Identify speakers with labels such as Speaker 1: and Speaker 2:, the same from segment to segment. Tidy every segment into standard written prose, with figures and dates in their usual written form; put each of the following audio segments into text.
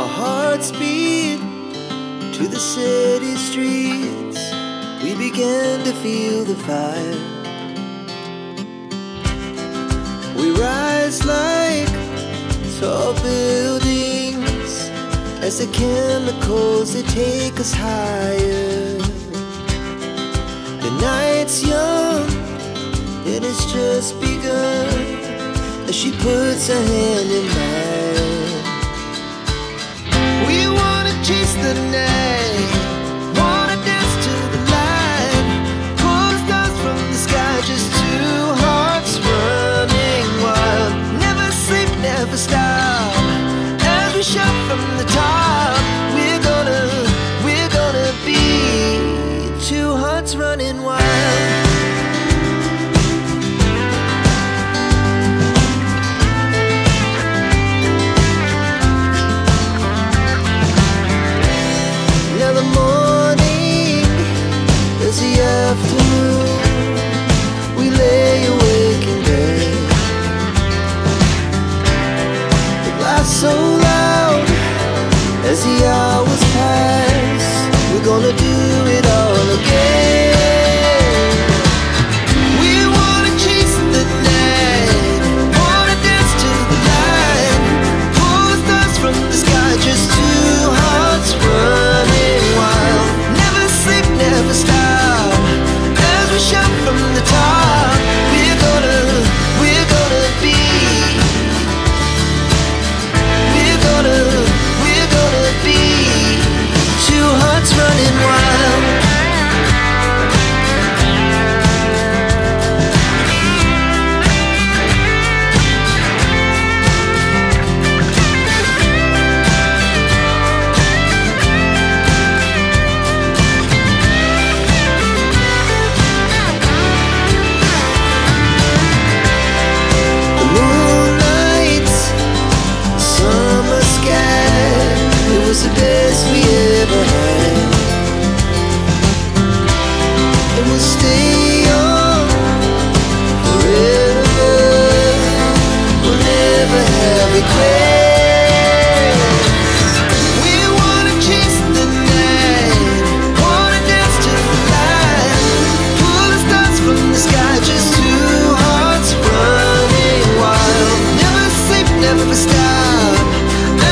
Speaker 1: Our hearts beat to the city streets. We began to feel the fire. We rise like tall buildings as the chemicals, they take us higher. The night's young, it has just begun, as she puts her hand in mine. We wanna chase the night, wanna dance to the light, pull the stars from the sky, just two hearts running wild. Never sleep, never stop, as we shout from the top. We're gonna be two hearts running wild. Now the morning is the afternoon. We lay awake in bed. The glass so loud as the hours pass. We're gonna do it all again. We wanna chase the night, wanna dance to the light, pull the stars from the sky, just two hearts running wild. Never sleep, never stop, as we shout from the top. We're gonna be, we're gonna be two hearts running wild. The moonlight, summer sky, it was the best we ever had. And we'll stay on forever. We'll never have regrets. We wanna chase the night, wanna dance to the light, pull the stars from the sky, just two hearts running wild. Never sleep, never stop,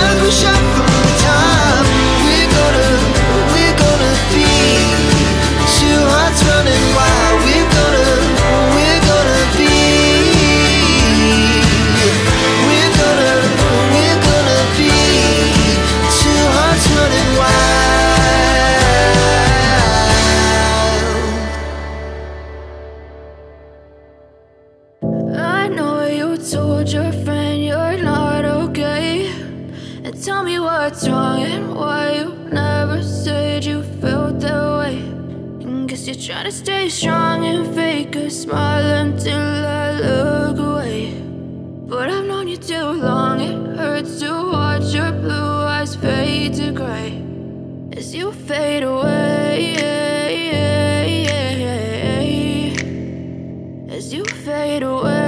Speaker 1: as we shout from the top. We're gonna be two hearts running wild. We're gonna be, we're gonna be two hearts running wild.
Speaker 2: I know you told your friend you're not okay, and tell me what's wrong and why you never said you felt that way. And guess you're trying to stay strong and fake a smile until I look away. But I've known you too long, it hurts to watch your blue eyes fade to gray as you fade away, as you fade away.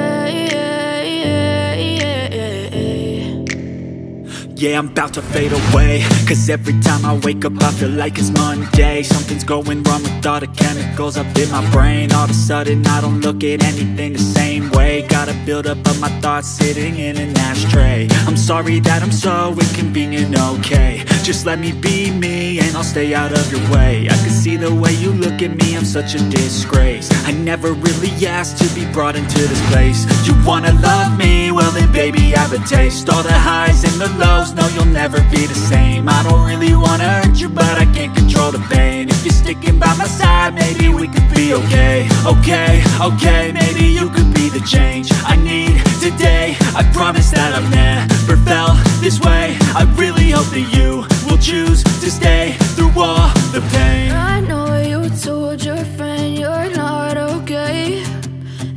Speaker 3: Yeah, I'm about to fade away, cause every time I wake up I feel like it's Monday. Something's going wrong with all the chemicals up in my brain. All of a sudden I don't look at anything the same way. Gotta build up of my thoughts sitting in an ashtray. I'm sorry that I'm so inconvenient, okay. Just let me be me and I'll stay out of your way. I can see the way you look at me, I'm such a disgrace. I never really asked to be brought into this place. You wanna love me? Well then baby have a taste. All the highs and the lows, no you'll never be the same. I don't really wanna hurt you, but I can't control the pain. If you're sticking by my side, maybe we could be okay. Okay, maybe you could be the change I need today. I promise that I've never felt this way. I really hope that you will choose to stay through all the pain.
Speaker 2: I know you told your friend you're not okay,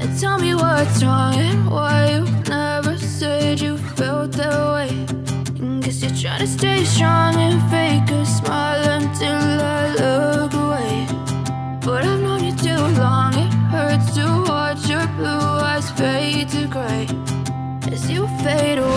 Speaker 2: and tell me what's wrong and why you never said you felt that way. And guess you're trying to stay strong and fake a smile until I look away. But I've known you too long, it hurts to watch your blue eyes fade to gray as you fade away.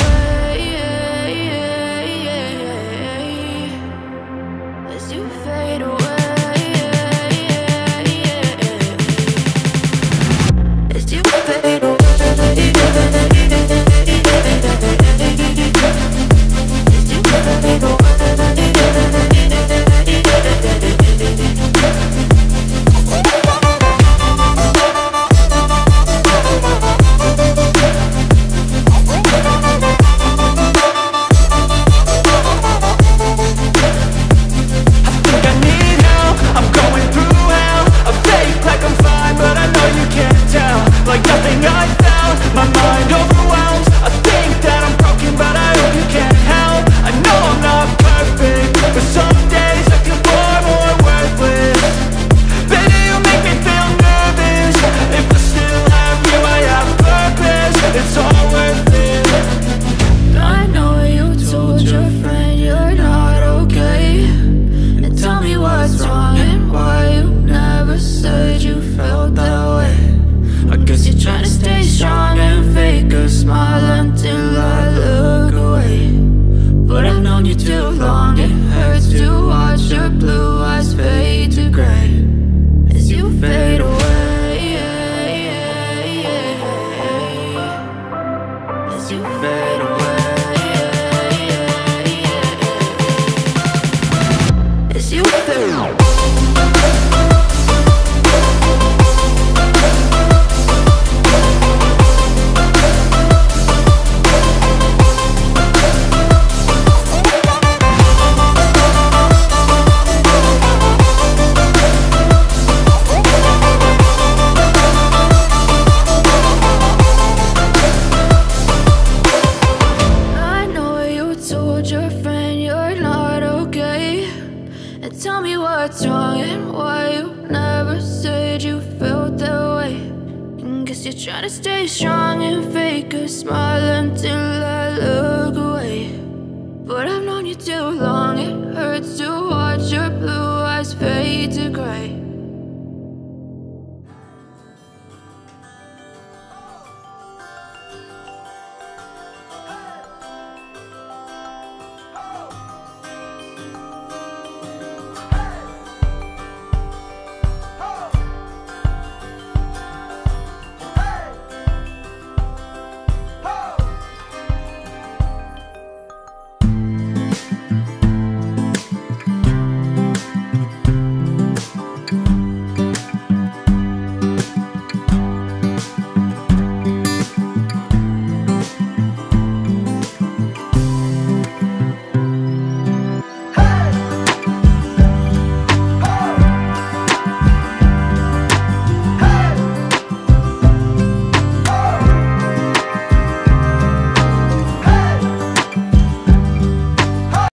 Speaker 2: tell me what's wrong and why you never said you felt that way. And guess you're trying to stay strong and fake a smile until I look away.